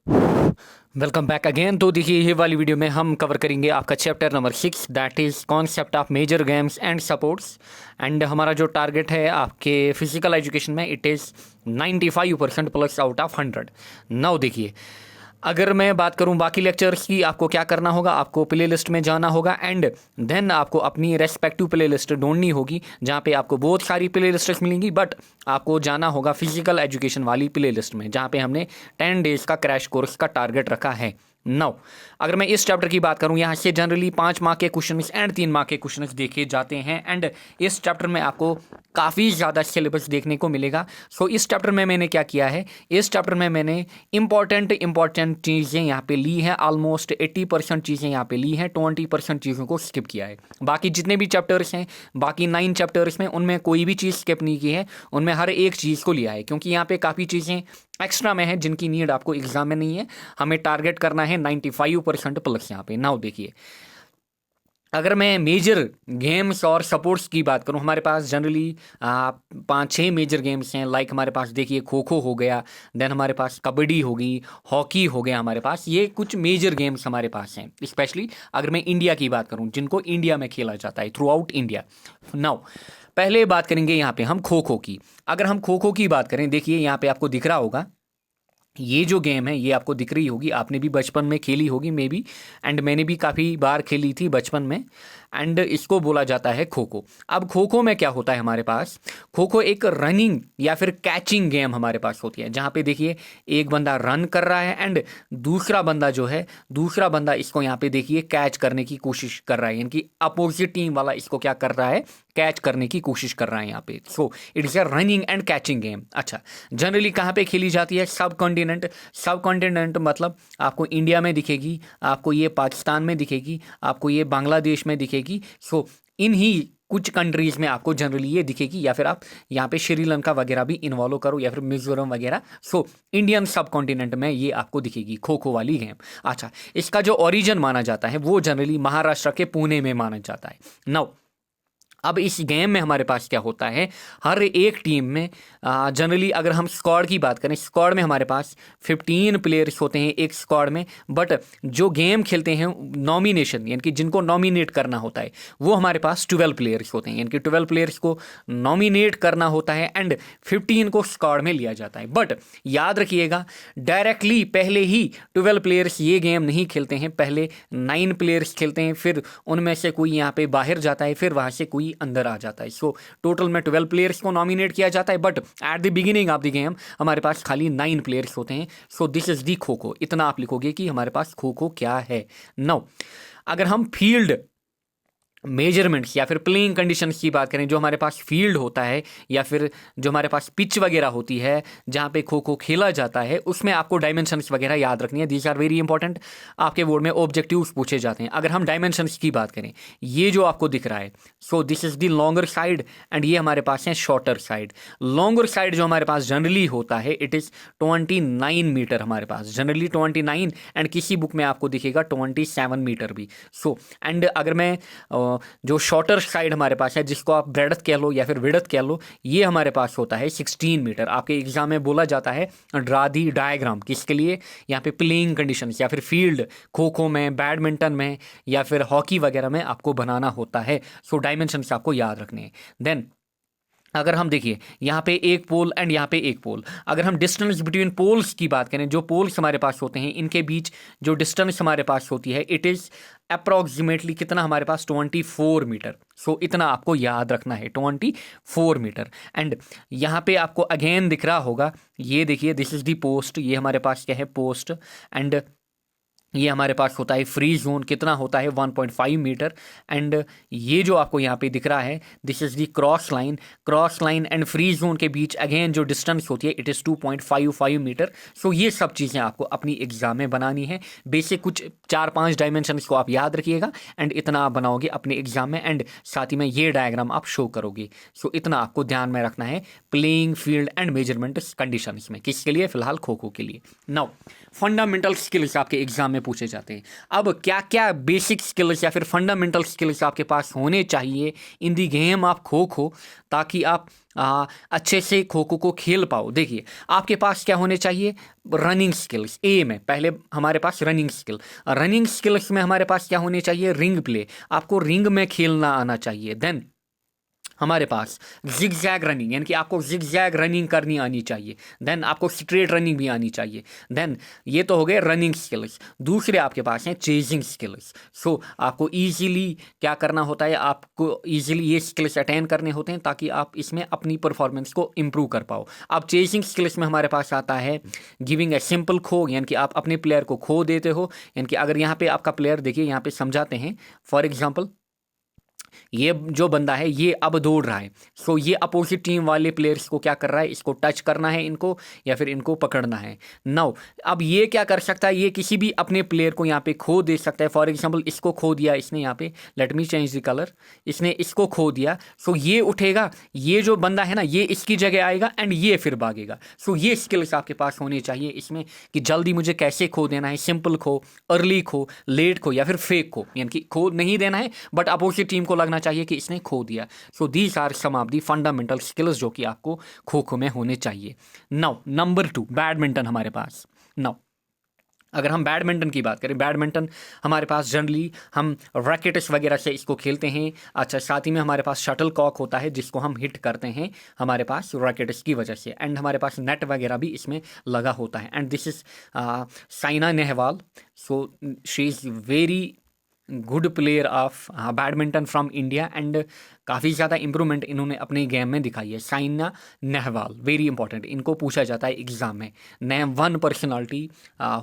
Welcome back again. तो देखिए, ये वाली वीडियो में हम कवर करेंगे आपका chapter number 6, that is concept of major games and sports. And हमारा जो टारगेट है आपके फिजिकल एजुकेशन में, it is 95% plus out of 100। Now देखिए, अगर मैं बात करूं बाकी लेक्चर्स की, आपको क्या करना होगा, आपको प्ले लिस्ट में जाना होगा एंड देन आपको अपनी रेस्पेक्टिव प्ले लिस्ट ढूंढनी होगी, जहां पे आपको बहुत सारी प्ले लिस्ट्स मिलेंगी। बट आपको जाना होगा फिजिकल एजुकेशन वाली प्ले लिस्ट में, जहां पे हमने 10 डेज का क्रैश कोर्स का टारगेट रखा है। नाउ अगर मैं इस चैप्टर की बात करूं, यहाँ से जनरली 5 मार्क के क्वेश्चंस एंड 3 मार्क के क्वेश्चंस देखे जाते हैं। एंड इस चैप्टर में आपको काफ़ी ज़्यादा सिलेबस देखने को मिलेगा। सो इस चैप्टर में मैंने क्या किया है, इस चैप्टर में मैंने इंपॉर्टेंट चीज़ें यहाँ पे ली हैं। ऑलमोस्ट 80% चीज़ें यहाँ पे ली हैं, 20% चीज़ों को स्किप किया है। बाकी जितने भी चैप्टर्स हैं, बाकी 9 चैप्टर्स में, उनमें कोई भी चीज़ स्किप नहीं की है, उनमें हर एक चीज़ को लिया है, क्योंकि यहाँ पे काफ़ी चीज़ें एक्स्ट्रा में है जिनकी नीड आपको एग्जाम में नहीं है। हमें टारगेट करना है 95% प्लस यहाँ पे। नाउ देखिए, अगर मैं मेजर गेम्स और सपोर्ट्स की बात करूं, हमारे पास जनरली 5-6 मेजर गेम्स हैं। लाइक हमारे पास देखिए खो खो हो गया, देन हमारे पास कबड्डी होगी, हॉकी हो गया। हमारे पास ये कुछ मेजर गेम्स हमारे पास हैं, स्पेशली अगर मैं इंडिया की बात करूं, जिनको इंडिया में खेला जाता है थ्रू आउट इंडिया। नाउ पहले बात करेंगे यहाँ पे हम खो खो की। अगर हम खो खो की बात करें, देखिए यहाँ पे आपको दिख रहा होगा, ये जो गेम है ये आपको दिख रही होगी, आपने भी बचपन में खेली होगी मे बी, एंड मैंने भी काफ़ी बार खेली थी बचपन में। एंड इसको बोला जाता है खो खो। अब खो खो में क्या होता है हमारे पास, खो खो एक रनिंग या फिर कैचिंग गेम हमारे पास होती है, जहाँ पे देखिए एक बंदा रन कर रहा है एंड दूसरा बंदा इसको यहाँ पे देखिए कैच करने की कोशिश कर रहा है, यानी कि अपोजिट टीम वाला इसको क्या कर रहा है, कैच करने की कोशिश कर रहा है यहाँ पे। So it is a running and catching game. अच्छा, जनरली कहाँ पे खेली जाती है, सब कॉन्टिनेंट मतलब आपको इंडिया में दिखेगी, आपको ये पाकिस्तान में दिखेगी, आपको ये बांग्लादेश में दिखेगी। सो इन ही कुछ कंट्रीज में आपको जनरली ये दिखेगी, या फिर आप यहाँ पे श्रीलंका वगैरह भी इन्वॉल्व करो, या फिर मिजोरम वगैरह। सो इंडियन सब कॉन्टिनेंट में ये आपको दिखेगी खो खो वाली गेम। अच्छा, इसका जो ओरिजिन माना जाता है वो जनरली महाराष्ट्र के पुणे में माना जाता है। नाउ अब इस गेम में हमारे पास क्या होता है, हर एक टीम में जनरली अगर हम स्क्वाड की बात करें, स्क्वाड में हमारे पास 15 प्लेयर्स होते हैं एक स्क्वाड में। बट जो गेम खेलते हैं नॉमिनेशन, यानी कि जिनको नॉमिनेट करना होता है, वो हमारे पास 12 प्लेयर्स होते हैं, यानी कि 12 प्लेयर्स को नॉमिनेट करना होता है एंड 15 को स्क्वाड में लिया जाता है। बट याद रखिएगा, डायरेक्टली पहले ही 12 प्लेयर्स ये गेम नहीं खेलते हैं, पहले 9 प्लेयर्स खेलते हैं, फिर उनमें से कोई यहाँ पे बाहर जाता है, फिर वहाँ से कोई अंदर आ जाता है। सो टोटल में 12 प्लेयर्स को नॉमिनेट किया जाता है, but at the beginning of the game हमारे पास खाली 9 प्लेयर्स होते हैं। सो this is the kho kho. इतना आप लिखोगे कि हमारे पास खो खो क्या है। नाउ अगर हम फील्ड मेजरमेंट्स या फिर प्लेइंग कंडीशंस की बात करें, जो हमारे पास फील्ड होता है या फिर जो हमारे पास पिच वगैरह होती है जहाँ पे खो खो खेला जाता है, उसमें आपको डायमेंशंस वगैरह याद रखनी है। दीज आर वेरी इंपॉर्टेंट, आपके बोर्ड में ऑब्जेक्टिव्स पूछे जाते हैं। अगर हम डायमेंशंस की बात करें, ये जो आपको दिख रहा है, सो this is the longer side and ये हमारे पास है शॉर्टर साइड। लॉन्गर साइड जो हमारे पास जनरली होता है, इट इज़ 29 मीटर हमारे पास, जनरली 29, एंड किसी बुक में आपको दिखेगा 27 मीटर भी। सो एंड अगर मैं जो शॉर्टर साइड हमारे पास है, जिसको आप ब्रेडथ कह लो या फिर विड्थ कह लो, ये हमारे पास होता है 16 मीटर। आपके एग्जाम में बोला जाता है ड्रा दी डायग्राम, किसके लिए, यहाँ पे प्लेइंग कंडीशंस या फिर फील्ड खो खो में, बैडमिंटन में या फिर हॉकी वगैरह में आपको बनाना होता है। सो डायमेंशंस आपको याद रखने हैं। देन अगर हम देखिए यहाँ पे एक पोल एंड यहाँ पे एक पोल, अगर हम डिस्टेंस बिटवीन पोल्स की बात करें, जो पोल्स हमारे पास होते हैं इनके बीच जो डिस्टेंस हमारे पास होती है, इट इज़ अप्रॉक्सीमेटली कितना हमारे पास, 24 मीटर। सो इतना आपको याद रखना है, 24 मीटर। एंड यहाँ पे आपको अगेन दिख रहा होगा, ये देखिए दिस इज़ दी पोस्ट, ये हमारे पास क्या है, पोस्ट। एंड ये हमारे पास होता है फ्री जोन, कितना होता है, 1.5 मीटर। एंड ये जो आपको यहाँ पे दिख रहा है, this is the cross line and free zone के बीच अगेन जो डिस्टेंस होती है, इट इज़ 2.55 मीटर। सो ये सब चीज़ें आपको अपनी एग्जाम में बनानी है। बेसिक कुछ 4-5 डायमेंशंस को आप याद रखिएगा एंड इतना आप बनाओगे अपने एग्जाम में, एंड साथ ही में ये डायग्राम आप शो करोगे। सो इतना आपको ध्यान में रखना है playing field and measurement conditions में, किसके लिए, फिलहाल खो खो के लिए। नाउ फंडामेंटल स्किल्स आपके एग्जाम में पूछे जाते हैं। अब क्या क्या बेसिक स्किल्स या फिर फंडामेंटल स्किल्स आपके पास होने चाहिए इन दी गेम ऑफ खो खो, ताकि आप अच्छे से खो खो को खेल पाओ। देखिए, आपके पास क्या होने चाहिए, रनिंग स्किल्स ए में पहले हमारे पास रनिंग स्किल, रनिंग स्किल्स में हमारे पास क्या होने चाहिए, रिंग प्ले, आपको रिंग में खेलना आना चाहिए। देन हमारे पास जिग जैग रनिंग, यानी कि आपको जिग जैग रनिंग करनी आनी चाहिए। देन आपको स्ट्रेट रनिंग भी आनी चाहिए। देन ये तो हो गए रनिंग स्किल्स। दूसरे आपके पास हैं चेजिंग स्किल्स। सो आपको इजीली क्या करना होता है, आपको इजीली ये स्किल्स अटेन करने होते हैं ताकि आप इसमें अपनी परफॉर्मेंस को इम्प्रूव कर पाओ। अब चेजिंग स्किल्स में हमारे पास आता है गिविंग ए सिंपल खो, यानी कि आप अपने प्लेयर को खो देते हो। यानी कि अगर यहाँ पे आपका प्लेयर, देखिए यहाँ पे समझाते हैं, फॉर एग्जाम्पल ये जो बंदा है ये अब दौड़ रहा है, सो ये अपोजिट टीम वाले प्लेयर्स को क्या कर रहा है, इसको टच करना है इनको, या फिर इनको पकड़ना है। नाउ अब ये क्या कर सकता है, ये किसी भी अपने प्लेयर को यहाँ पे खो दे सकता है। फॉर एग्जांपल इसको खो दिया इसने, यहाँ पे let me change the colour, इसने इसको खो दिया, सो ये उठेगा, ये जो बंदा है ना ये इसकी जगह आएगा एंड ये फिर भागेगा। सो ये स्किल्स आपके पास होने चाहिए इसमें कि जल्दी मुझे कैसे खो देना है, सिंपल खो, अर्ली खो, लेट खो, या फिर फेक खो, यानी कि खो नहीं देना है बट अपोजिट टीम को लगना चाहिए कि इसने खो दिया। So these are some of the fundamental skills जो कि आपको खो खो में होने चाहिए। नाउ नंबर 2, बैडमिंटन हमारे पास। नाउ अगर हम बैडमिंटन की बात करें, बैडमिंटन हमारे पास जनरली हम रैकेट्स वगैरह से इसको खेलते हैं। अच्छा, साथ ही में हमारे पास शटल कॉक होता है जिसको हम हिट करते हैं हमारे पास रैकेट्स की वजह से, एंड हमारे पास नेट वगैरह भी इसमें लगा होता है। And this is Saina Nehwal, so she is very good player of badminton from India, and काफ़ी ज़्यादा इंप्रूवमेंट इन्होंने अपने गेम में दिखाई है। साइना नेहवाल, वेरी इंपॉर्टेंट, इनको पूछा जाता है एग्जाम में, name one personality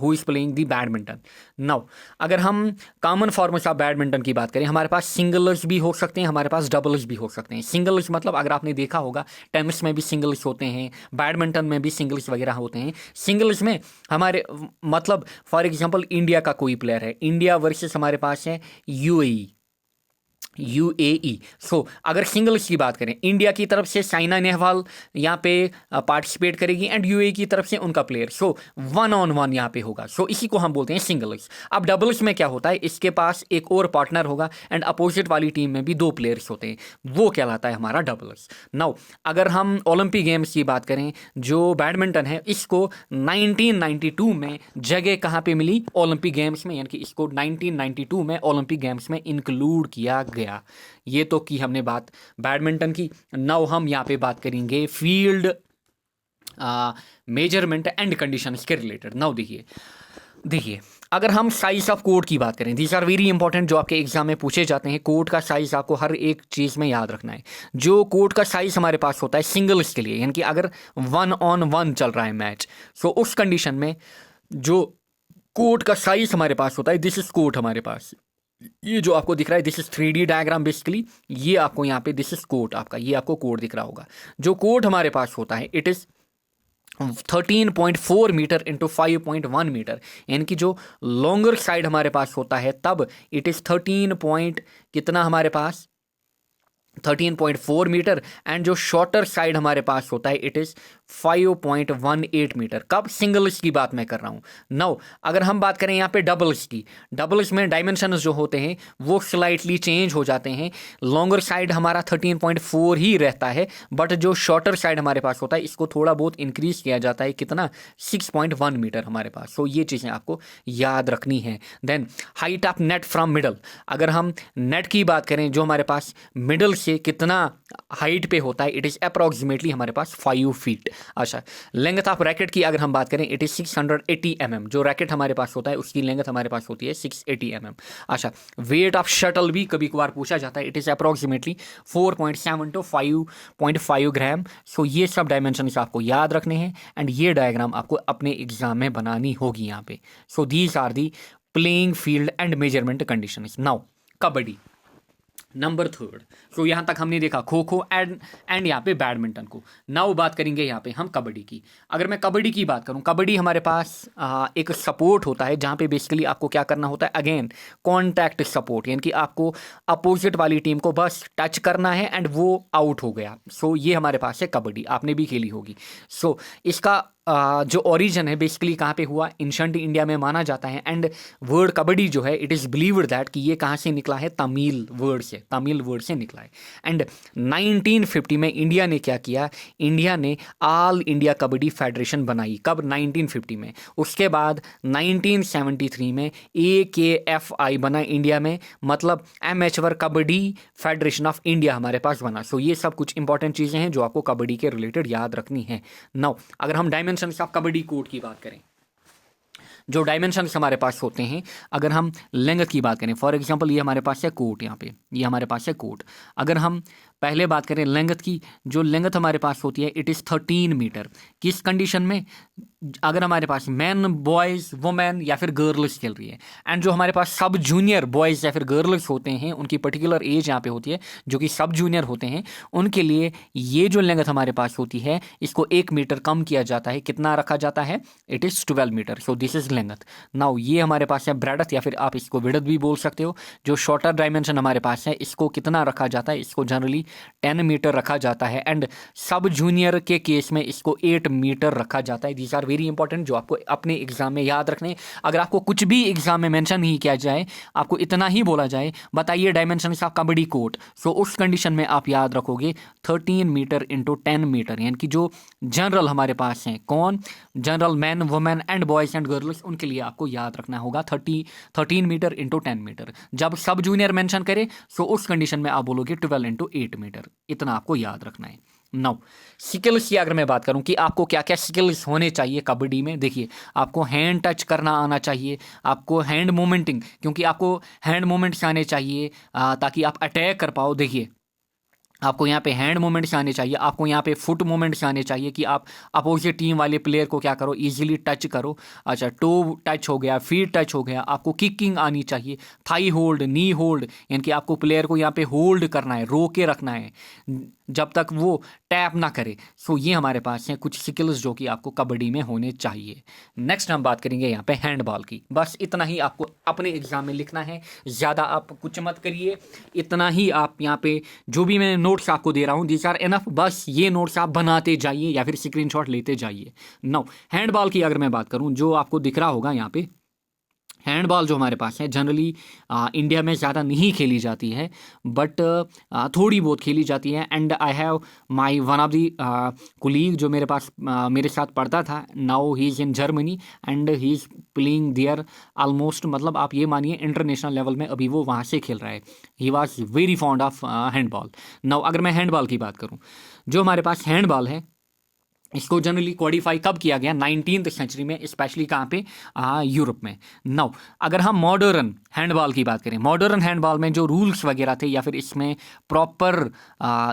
who is playing the badminton. Now अगर हम कॉमन फॉर्मेट्स ऑफ बैडमिंटन की बात करें, हमारे पास सिंगल्स भी हो सकते हैं, हमारे पास डबल्स भी हो सकते हैं। सिंगल्स मतलब अगर आपने देखा होगा टेनिस में भी सिंगल्स होते हैं, बैडमिंटन में भी सिंगल्स वगैरह होते हैं। सिंगल्स में हमारे मतलब फॉर एग्जांपल इंडिया का कोई प्लेयर है, इंडिया वर्सेस हमारे पास है यूएई। सो अगर सिंगल्स की बात करें, इंडिया की तरफ से साइना नेहवाल यहाँ पे पार्टिसिपेट करेगी एंड यूएई की तरफ से उनका प्लेयर, सो 1-on-1 यहाँ पे होगा। सो इसी को हम बोलते हैं सिंगल्स। अब डबल्स में क्या होता है, इसके पास एक और पार्टनर होगा एंड अपोजिट वाली टीम में भी 2 प्लेयर्स होते हैं, वो कहलाता है हमारा डबल्स। नाउ अगर हम ओलंपिक गेम्स की बात करें, जो बैडमिंटन है इसको 1992 में जगह कहाँ पे मिली, ओलंपिक गेम्स में, यानी कि इसको 1992 में ओलंपिक गेम्स में इंक्लूड किया गया। ये तो की हमने बात बैडमिंटन की। नाउ हम यहाँ पे बात करेंगे फील्ड मेजरमेंट एंड कंडीशंस के रिलेटेड। नाउ देखिए अगर हम साइज ऑफ कोर्ट की बात करें, दीज आर वेरी इंपॉर्टेंट, जो आपके एग्जाम में पूछे जाते हैं। कोर्ट का साइज आपको हर एक चीज़ में याद रखना है। जो कोर्ट का साइज हमारे पास होता है सिंगल्स के लिए, यानी कि अगर 1-on-1 चल रहा है मैच, सो उस कंडीशन में जो कोर्ट का साइज हमारे पास होता है, दिस इज कोर्ट हमारे पास, ये जो आपको दिख रहा है this is 3D diagram basically, ये आपको यहाँ पे दिस इज कोर्ट आपका, ये आपको कोर्ट दिख रहा होगा। जो कोर्ट हमारे पास होता है it is 13.4 metre into 5.1 metre, यानी कि जो लॉन्गर साइड हमारे पास होता है तब इट इज़ 13 पॉइंट कितना हमारे पास 13.4 मीटर, एंड जो शॉर्टर साइड हमारे पास होता है इट इज़ 5.18 मीटर। कब सिंगल्स की बात मैं कर रहा हूँ। नाउ अगर हम बात करें यहाँ पे डबल्स की, डबल्स में डायमेंशंस जो होते हैं वो स्लाइटली चेंज हो जाते हैं। लॉन्गर साइड हमारा 13.4 ही रहता है, बट जो शॉर्टर साइड हमारे पास होता है इसको थोड़ा बहुत इंक्रीज किया जाता है, कितना 6.1 मीटर हमारे पास। सो ये चीज़ें आपको याद रखनी है। Then height of net from middle, अगर हम नेट की बात करें जो हमारे पास मिडल से कितना हाइट पे होता है, इट इज़ अप्रॉक्सीमेटली हमारे पास 5 फीट। अच्छा, लेंथ ऑफ रैकेट की अगर हम बात करें इट इज़ 680 mm, जो रैकेट हमारे पास होता है उसकी लेंथ हमारे पास होती है 680 mm। अच्छा, वेट ऑफ शटल भी कभी कभार पूछा जाता है, इट इज़ अप्रॉक्सीमेटली 4.7 to 5.5 ग्राम। सो ये सब डायमेंशंस आपको याद रखने हैं एंड ये डायग्राम आपको अपने एग्जाम में बनानी होगी यहाँ पे। So these are the playing field and measurement conditions. Now kabaddi number 3। So यहाँ तक हमने देखा खो खो एंड यहाँ पे बैडमिंटन को। नाउ बात करेंगे यहाँ पे हम कबड्डी की। अगर मैं कबड्डी की बात करूँ, कबड्डी हमारे पास एक सपोर्ट होता है जहाँ पे बेसिकली आपको क्या करना होता है, अगेन कॉन्टैक्ट सपोर्ट, यानी कि आपको अपोजिट वाली टीम को बस टच करना है एंड वो आउट हो गया। सो ये हमारे पास है कबड्डी, आपने भी खेली होगी। सो इसका जो ओरिजिन है बेसिकली कहाँ पे हुआ, एंशंट इंडिया में माना जाता है। एंड वर्ड कबड्डी जो है इट इज़ बिलीव्ड दैट कि ये कहाँ से निकला है, तमिल वर्ड से निकला है। एंड 1950 में इंडिया ने क्या किया, इंडिया ने ऑल इंडिया कबड्डी फेडरेशन बनाई। कब, 1950 में। उसके बाद 1973 में AKFI बना इंडिया में, मतलब amateur kabaddi federation of India हमारे पास बना। सो ये सब कुछ इंपॉर्टेंट चीज़ें हैं जो आपको कबड्डी के रिलेटेड याद रखनी है। नाउ अगर हम डायमेंशंस ऑफ कबड्डी कोर्ट की बात करें, जो डायमेंशंस हमारे पास होते हैं, अगर हम लेंथ की बात करें, फॉर एग्जांपल ये हमारे पास है कोर्ट, यहाँ पे ये हमारे पास है कोर्ट। अगर हम पहले बात करें लेंथ की, जो लेंथ हमारे पास होती है इट इज़ 13 मीटर। किस कंडीशन में, अगर हमारे पास मैन, बॉयज़, वुमेन या फिर गर्ल्स खेल रही है। एंड जो हमारे पास सब जूनियर बॉयज़ या फिर गर्ल्स होते हैं, उनकी पर्टिकुलर एज यहाँ पे होती है, जो कि सब जूनियर होते हैं, उनके लिए ये जो लेंथ हमारे पास होती है इसको 1 मीटर कम किया जाता है। कितना रखा जाता है, it is 12 metre. So this is length. Now ये हमारे पास है ब्रेडथ या फिर आप इसको विड्थ भी बोल सकते हो। जो शॉर्टर डायमेंशन हमारे पास है इसको कितना रखा जाता है, इसको जनरली 10 मीटर रखा जाता है। एंड सब जूनियर के केस में इसको 8 मीटर रखा जाता है। दीज आर वेरी इंपॉर्टेंट, जो आपको अपने एग्जाम में याद रखने। अगर आपको कुछ भी एग्जाम में मेंशन नहीं किया जाए, आपको इतना ही बोला जाए बताइए डायमेंशन ऑफ कबड्डी कोर्ट, सो उस कंडीशन में आप याद रखोगे 13 मीटर इंटू 10 मीटर। यानी कि जो जनरल हमारे पास हैं, कौन, general man, women and boys and girls, उनके लिए आपको याद रखना होगा 13 मीटर इंटू 10 मीटर। जब सब जूनियर मेंशन करे सो उस कंडीशन में आप बोलोगे 12 इंटू 8 मीटर। इतना आपको याद रखना है। नाउ स्किल्स की अगर मैं बात करूं कि आपको क्या क्या स्किल्स होने चाहिए कबड्डी में, देखिए आपको हैंड टच करना आना चाहिए, आपको हैंड मूवमेंटिंग, क्योंकि आपको हैंड मूवमेंट्स आने चाहिए ताकि आप अटैक कर पाओ। देखिए आपको यहाँ पे हैंड मूवमेंट्स आने चाहिए, आपको यहाँ पे फुट मूवमेंट्स आने चाहिए कि आप अपोजिट टीम वाले प्लेयर को क्या करो, इजीली टच करो। अच्छा, टो टच हो गया, फीट टच हो गया, आपको किकिंग आनी चाहिए, थाई होल्ड, नी होल्ड, यानी कि आपको प्लेयर को यहाँ पे होल्ड करना है, रोक के रखना है जब तक वो टैप ना करे। सो ये हमारे पास हैं कुछ स्किल्स जो कि आपको कबड्डी में होने चाहिए। नेक्स्ट हम बात करेंगे यहाँ पे हैंडबॉल की। बस इतना ही आपको अपने एग्जाम में लिखना है, ज़्यादा आप कुछ मत करिए, इतना ही आप यहाँ पे जो भी मैं नोट्स आपको दे रहा हूँ दीज आर एनफ, बस ये नोट्स आप बनाते जाइए या फिर स्क्रीनशॉट लेते जाइए। नाउ हैंडबॉल की अगर मैं बात करूँ, जो आपको दिख रहा होगा यहाँ पे, हैंडबॉल जो हमारे पास है जनरली इंडिया में ज़्यादा नहीं खेली जाती है, बट थोड़ी बहुत खेली जाती है। And I have my one of the colleague जो मेरे पास मेरे साथ पढ़ता था, now he is in Germany and he is playing there almost, मतलब आप ये मानिए इंटरनेशनल लेवल में अभी वो वहाँ से खेल रहा है। He was very fond of handball. Now अगर मैं हैंडबॉल की बात करूँ, जो हमारे पास हैंडबॉल है इसको जनरली कोडिफाई कब किया गया, 19th सेंचुरी में, स्पेशली कहाँ पे, यूरोप में। नाउ अगर हम मॉडर्न हैंडबॉल की बात करें, मॉडर्न हैंडबॉल में जो रूल्स वगैरह थे या फिर इसमें प्रॉपर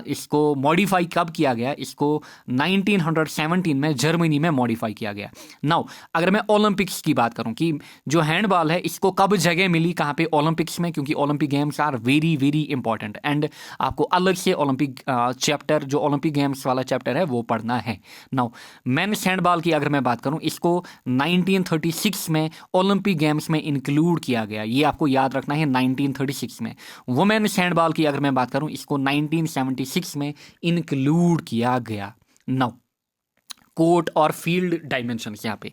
इसको मॉडिफाई कब किया गया, इसको 1917 में जर्मनी में मॉडिफाई किया गया। नाउ अगर मैं ओलंपिक्स की बात करूं कि जो हैंडबॉल है इसको कब जगह मिली, कहाँ पे, ओलंपिक्स में, क्योंकि Olympic games are very very important and आपको अलग से ओलंपिक चैप्टर, जो ओलंपिक गेम्स वाला चैप्टर है वो पढ़ना है। नाउ मेन्स हैंडबॉल की अगर मैं बात करूं, इसको 1936 में ओलंपिक गेम्स में इंक्लूड किया गया, ये आपको याद रखना है 1936 में। वुमेन्स हैंडबॉल की अगर मैं बात करूं, इसको 1976 में इंक्लूड किया गया। नाउ कोर्ट और फील्ड डायमेंशंस, यहाँ पे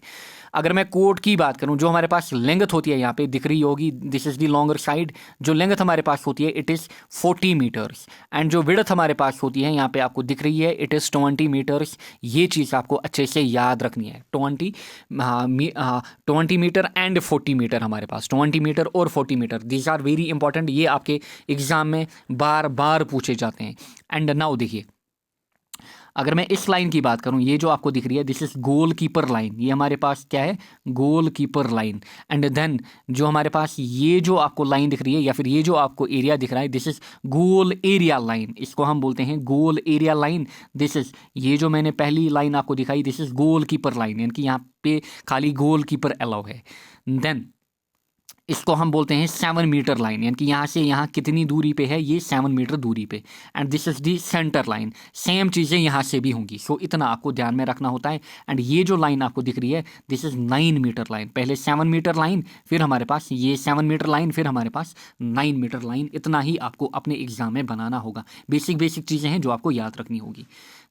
अगर मैं कोर्ट की बात करूं, जो हमारे पास लेंथ होती है यहाँ पे दिख रही होगी, this is the longer side, जो लेंथ हमारे पास होती है इट इज़ 40 मीटर्स एंड जो विड्थ हमारे पास होती है यहाँ पे आपको दिख रही है इट इज़ 20 मीटर्स। ये चीज़ आपको अच्छे से याद रखनी है, 20 मीटर एंड 40 मीटर हमारे पास, 20 मीटर और 40 metre, these are very important, ये आपके एग्जाम में बार बार पूछे जाते हैं। एंड नाउ देखिए अगर मैं इस लाइन की बात करूं, ये जो आपको दिख रही है this is goalkeeper line, ये हमारे पास क्या है, goalkeeper line. And then जो हमारे पास ये जो आपको लाइन दिख रही है या फिर ये जो आपको एरिया दिख रहा है this is goal area line, इसको हम बोलते हैं गोल एरिया लाइन। दिस इज, ये जो मैंने पहली लाइन आपको दिखाई this is goalkeeper line, यानी कि यहाँ पे खाली गोल कीपर अलाउ है। देन इसको हम बोलते हैं 7 मीटर लाइन, यानी कि यहाँ से यहाँ कितनी दूरी पे है, ये 7 मीटर दूरी पे। And this is the centre line. Same चीज़ें यहाँ से भी होंगी, सो इतना आपको ध्यान में रखना होता है। एंड ये जो लाइन आपको दिख रही है, दिस इज 9 मीटर लाइन। पहले 7 मीटर लाइन, फिर हमारे पास ये 7 मीटर लाइन, फिर हमारे पास 9 मीटर लाइन। इतना ही आपको अपने एग्जाम में बनाना होगा। बेसिक बेसिक चीज़ें हैं जो आपको याद रखनी होगी।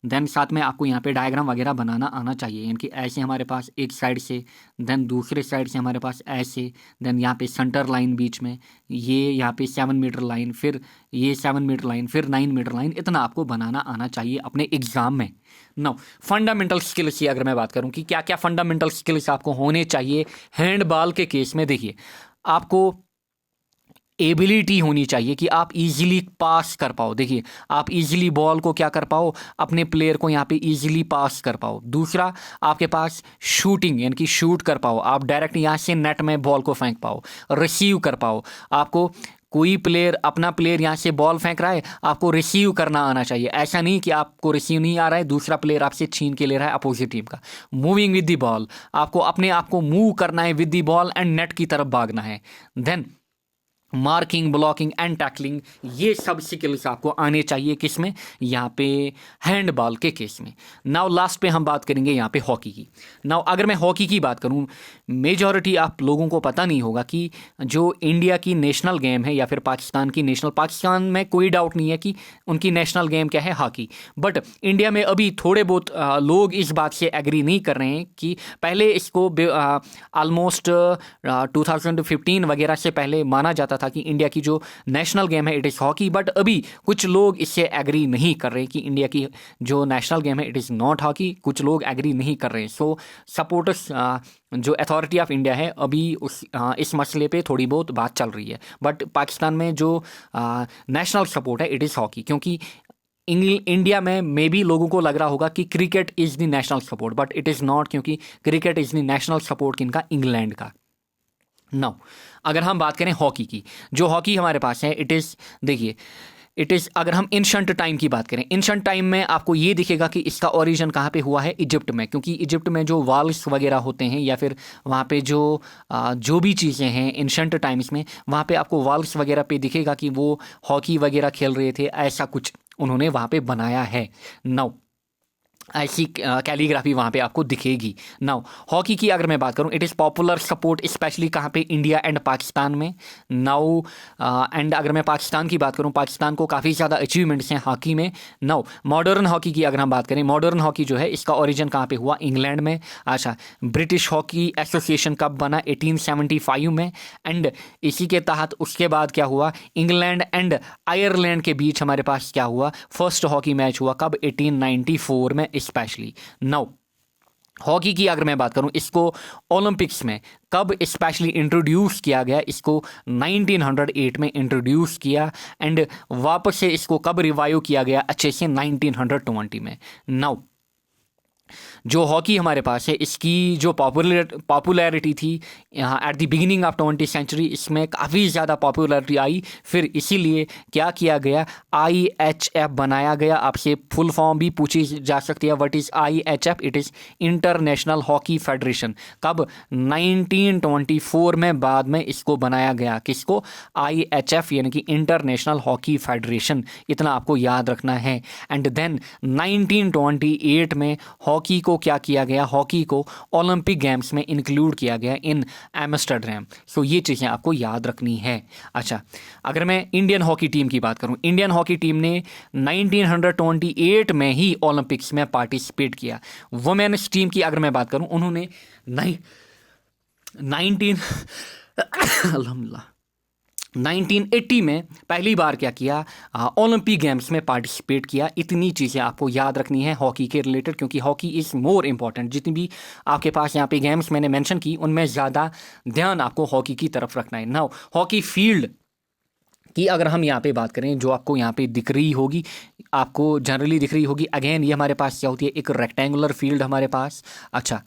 देन साथ में आपको यहाँ पे डायग्राम वगैरह बनाना आना चाहिए, यानी कि ऐसे हमारे पास एक साइड से, देन दूसरे साइड से हमारे पास ऐसे, देन यहाँ पे सेंटर लाइन बीच में, ये यहाँ पे 7 मीटर लाइन, फिर ये 7 मीटर लाइन, फिर 9 मीटर लाइन। इतना आपको बनाना आना चाहिए अपने एग्जाम में। नाउ फंडामेंटल स्किल्स की अगर मैं बात करूँ कि क्या क्या फंडामेंटल स्किल्स आपको होने चाहिए हैंडबॉल के केस में, देखिए आपको एबिलिटी होनी चाहिए कि आप इजीली पास कर पाओ। देखिए आप इजीली बॉल को क्या कर पाओ, अपने प्लेयर को यहाँ पे इजीली पास कर पाओ। दूसरा, आपके पास शूटिंग, यानी कि शूट कर पाओ, आप डायरेक्ट यहाँ से नेट में बॉल को फेंक पाओ, रिसीव कर पाओ। आपको कोई प्लेयर, अपना प्लेयर यहाँ से बॉल फेंक रहा है, आपको रिसीव करना आना चाहिए। ऐसा नहीं कि आपको रिसीव नहीं आ रहा है, दूसरा प्लेयर आपसे छीन के ले रहा है अपोजिट टीम का। मूविंग विद द बॉल, आपको अपने आप को मूव करना है with the ball and net की तरफ भागना है। Then marking, blocking and tackling, ये सब स्किल्स आपको आने चाहिए किसमें, यहाँ पे हैंडबॉल के केस में। नाउ लास्ट पे हम बात करेंगे यहाँ पे हॉकी की। नाउ अगर मैं हॉकी की बात करूँ, मेजॉरिटी आप लोगों को पता नहीं होगा कि जो इंडिया की नेशनल गेम है या फिर पाकिस्तान की नेशनल, पाकिस्तान में कोई डाउट नहीं है कि उनकी नेशनल गेम क्या है, हॉकी। बट इंडिया में अभी थोड़े बहुत लोग इस बात से एग्री नहीं कर रहे हैं कि पहले इसको ऑलमोस्ट 2015 वगैरह से पहले माना जाता था कि इंडिया की जो नेशनल गेम है इट इज़ हॉकी। बट अभी कुछ लोग इससे एग्री नहीं कर रहे कि इंडिया की जो नेशनल गेम है इट इज़ नॉट हॉकी। कुछ लोग एग्री नहीं कर रहे हैं। सो सपोर्टर्स, जो अथॉरिटी ऑफ इंडिया है, अभी इस मसले पे थोड़ी बहुत बात चल रही है। बट पाकिस्तान में जो नेशनल सपोर्ट है इट इज़ हॉकी, क्योंकि इंडिया में मे भी लोगों को लग रहा होगा कि cricket is the national support, but it is not, क्योंकि cricket is the national support किनका, इंग्लैंड का। नाउ अगर हम बात करें हॉकी की, जो हॉकी हमारे पास है इट इज़, देखिए इट इज़, अगर हम एंशंट टाइम की बात करें, एंशंट टाइम में आपको ये दिखेगा कि इसका ओरिजिन कहाँ पे हुआ है, इजिप्ट में। क्योंकि इजिप्ट में जो वॉल्स वगैरह होते हैं या फिर वहाँ पे जो भी चीज़ें हैं एंशंट टाइम्स में, वहाँ पे आपको वॉल्स वगैरह पे दिखेगा कि वो हॉकी वगैरह खेल रहे थे, ऐसा कुछ उन्होंने वहाँ पे बनाया है। नाउ ऐसी कैलीग्राफी वहाँ पे आपको दिखेगी। नाउ हॉकी की अगर मैं बात करूँ, it is popular support specially कहाँ पे, इंडिया एंड पाकिस्तान में। नाउ एंड अगर मैं पाकिस्तान की बात करूँ, पाकिस्तान को काफ़ी ज़्यादा अचीवमेंट्स हैं हॉकी में। नाउ मॉडर्न हॉकी की अगर हम बात करें, मॉडर्न हॉकी जो है इसका ओरिजिन कहाँ पे हुआ, इंग्लैंड में। अच्छा, ब्रिटिश हॉकी एसोसिएशन कब बना, 1875 में। एंड इसी के तहत उसके बाद क्या हुआ, इंग्लैंड एंड आयरलैंड के बीच हमारे पास क्या हुआ, फर्स्ट हॉकी मैच हुआ कब, 1894 में स्पेशली। नाउ हॉकी की अगर मैं बात करूं, इसको ओलंपिक्स में कब स्पेशली इंट्रोड्यूस किया गया, इसको 1908 में इंट्रोड्यूस किया। एंड वापस से इसको कब रिवाइव किया गया अच्छे से, 1920 में। नाउ जो हॉकी हमारे पास है इसकी जो पॉपुलैरिटी थी यहाँ at the beginning of 20th century, इसमें काफ़ी ज़्यादा पॉपुलैरिटी आई। फिर इसीलिए क्या किया गया, IHF बनाया गया। आपसे फुल फॉर्म भी पूछी जा सकती है, what is IHF, it is international hockey federation. कब, 1924 में बाद में इसको बनाया गया, किसको, IHF यानी कि इंटरनेशनल हॉकी फेडरेशन। इतना आपको याद रखना है। एंड देन 1928 में हॉकी को क्या किया गया, हॉकी को ओलंपिक गेम्स में इंक्लूड किया गया इन एम्स्टर्डम। सो ये चीज़ें आपको याद रखनी है। अच्छा, अगर मैं इंडियन हॉकी टीम की बात करूं, इंडियन हॉकी टीम ने 1928 में ही ओलंपिक्स में पार्टिसिपेट किया। वुमेन्स टीम की अगर मैं बात करूं, उन्होंने 1980 में पहली बार क्या किया, ओलंपिक गेम्स में पार्टिसिपेट किया। इतनी चीज़ें आपको याद रखनी है हॉकी के रिलेटेड, क्योंकि हॉकी इज़ मोर इम्पॉर्टेंट। जितनी भी आपके पास यहाँ पे गेम्स मैंने मेंशन की, उनमें ज़्यादा ध्यान आपको हॉकी की तरफ रखना है। नाउ हॉकी फील्ड की अगर हम यहाँ पे बात करें, जो आपको यहाँ पे दिख रही होगी, आपको जनरली दिख रही होगी, अगेन ये हमारे पास क्या होती है, एक रेक्टेंगुलर फील्ड हमारे पास। अच्छा,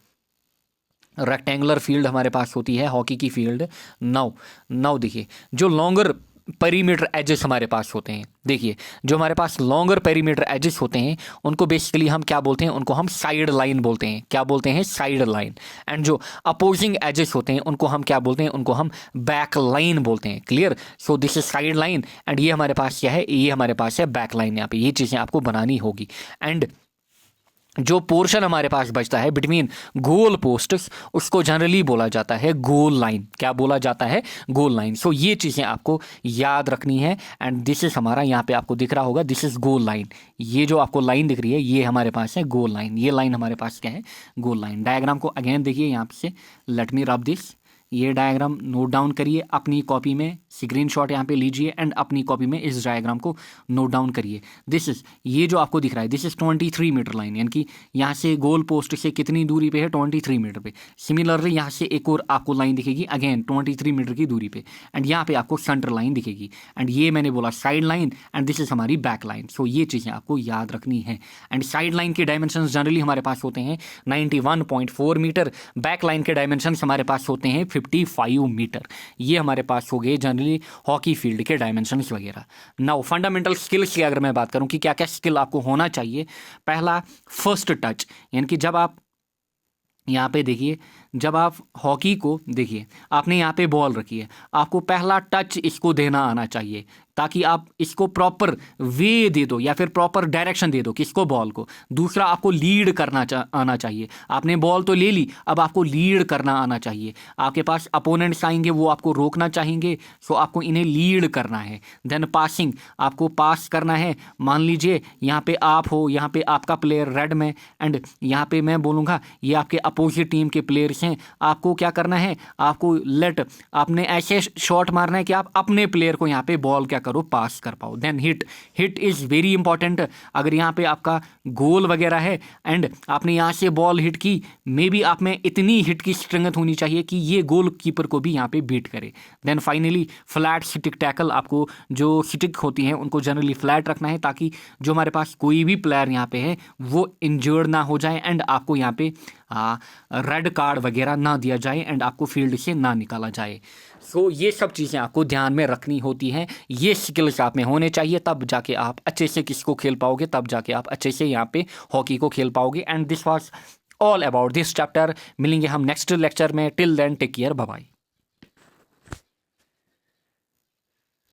रेक्टेंगुलर फील्ड हमारे पास होती है हॉकी की फील्ड। नाउ देखिए, जो लॉन्गर पेरीमीटर एजेस हमारे पास होते हैं, देखिए जो हमारे पास लॉन्गर पेरीमीटर एजेस होते हैं उनको बेसिकली हम क्या बोलते हैं, उनको हम साइड लाइन बोलते हैं। क्या बोलते हैं? Side line. एंड जो अपोजिंग एजेस होते हैं उनको हम क्या बोलते हैं? उनको हम बैक लाइन बोलते हैं। Clear? So this is side line and ये हमारे पास क्या है? ये हमारे पास है बैक लाइन। यहाँ पे ये चीज़ें आपको बनानी होगी। एंड जो पोर्शन हमारे पास बचता है बिटवीन गोल पोस्ट्स उसको जनरली बोला जाता है गोल लाइन। क्या बोला जाता है? Goal line. सो ये चीज़ें आपको याद रखनी है। एंड दिस इज हमारा, यहाँ पे आपको दिख रहा होगा, दिस इज गोल लाइन। ये जो आपको लाइन दिख रही है ये हमारे पास है गोल लाइन। ये लाइन हमारे पास क्या है? Goal line. डायग्राम को अगेन देखिए यहाँ से, लेट मी रब दिस। ये डायग्राम नोट डाउन करिए अपनी कॉपी में, स्क्रीनशॉट यहाँ पे लीजिए एंड अपनी कॉपी में इस डायग्राम को नोट डाउन करिए। दिस इज, ये जो आपको दिख रहा है दिस इज 23 मीटर लाइन, यानी कि यहाँ से गोल पोस्ट से कितनी दूरी पे है? 23 मीटर पे। सिमिलरली यहाँ से एक और आपको लाइन दिखेगी अगेन 23 मीटर की दूरी पे एंड यहाँ पे आपको सेंटर लाइन दिखेगी। एंड ये मैंने बोला side line and this is हमारी बैक लाइन। सो ये चीज़ें आपको याद रखनी है। एंड साइड लाइन के डायमेंशन जनरली हमारे पास होते हैं 91.4 मीटर, बैक लाइन के डायमेंशन हमारे पास होते हैं 55 मीटर। ये हमारे पास हो गए जनरली हॉकी फील्ड के डायमेंशंस वगैरह। नाउ फंडामेंटल स्किल्स की अगर मैं बात करूं कि क्या क्या स्किल आपको होना चाहिए, पहला फर्स्ट टच, यानी कि जब आप यहाँ पे देखिए, जब आप हॉकी को देखिए, आपने यहाँ पे बॉल रखी है, आपको पहला टच इसको देना आना चाहिए ताकि आप इसको प्रॉपर वे दे दो या फिर प्रॉपर डायरेक्शन दे दो किसको? बॉल को। दूसरा, आपको लीड करना आना चाहिए। आपने बॉल तो ले ली, अब आपको लीड करना आना चाहिए। आपके पास अपोनेंट्स आएंगे, वो आपको रोकना चाहेंगे, सो आपको इन्हें लीड करना है। देन पासिंग, आपको पास करना है। मान लीजिए यहाँ पे आप हो, यहाँ पे आपका प्लेयर रेड में एंड यहाँ पे मैं बोलूँगा ये आपके अपोजिट टीम के प्लेयर्स हैं। आपको क्या करना है? आपको आपने ऐसे शॉट मारना है कि आप अपने प्लेयर को यहाँ पे बॉल क्या करो? पास कर पाओ। Then hit is very important. अगर यहाँ पे आपका गोल वगैरह है एंड आपने यहाँ से बॉल हिट की, मे बी आप में इतनी हिट की स्ट्रेंथ होनी चाहिए कि ये गोल कीपर को भी यहाँ पे बीट करे। Then finally flat stick tackle, आपको जो स्टिक होती हैं उनको जनरली फ्लैट रखना है ताकि जो हमारे पास कोई भी प्लेयर यहाँ पे है वो इंजर्ड ना हो जाए एंड आपको यहाँ पे रेड कार्ड वगैरह ना दिया जाए एंड आपको फील्ड से ना निकाला जाए। सो ये सब चीज़ें आपको ध्यान में रखनी होती हैं। ये स्किल्स आप में होने चाहिए, तब जाके आप अच्छे से किसको खेल पाओगे, तब जाके आप अच्छे से यहाँ पे हॉकी को खेल पाओगे। And this was all about this chapter. मिलेंगे हम नेक्स्ट लेक्चर में। Till then take care, bye bye.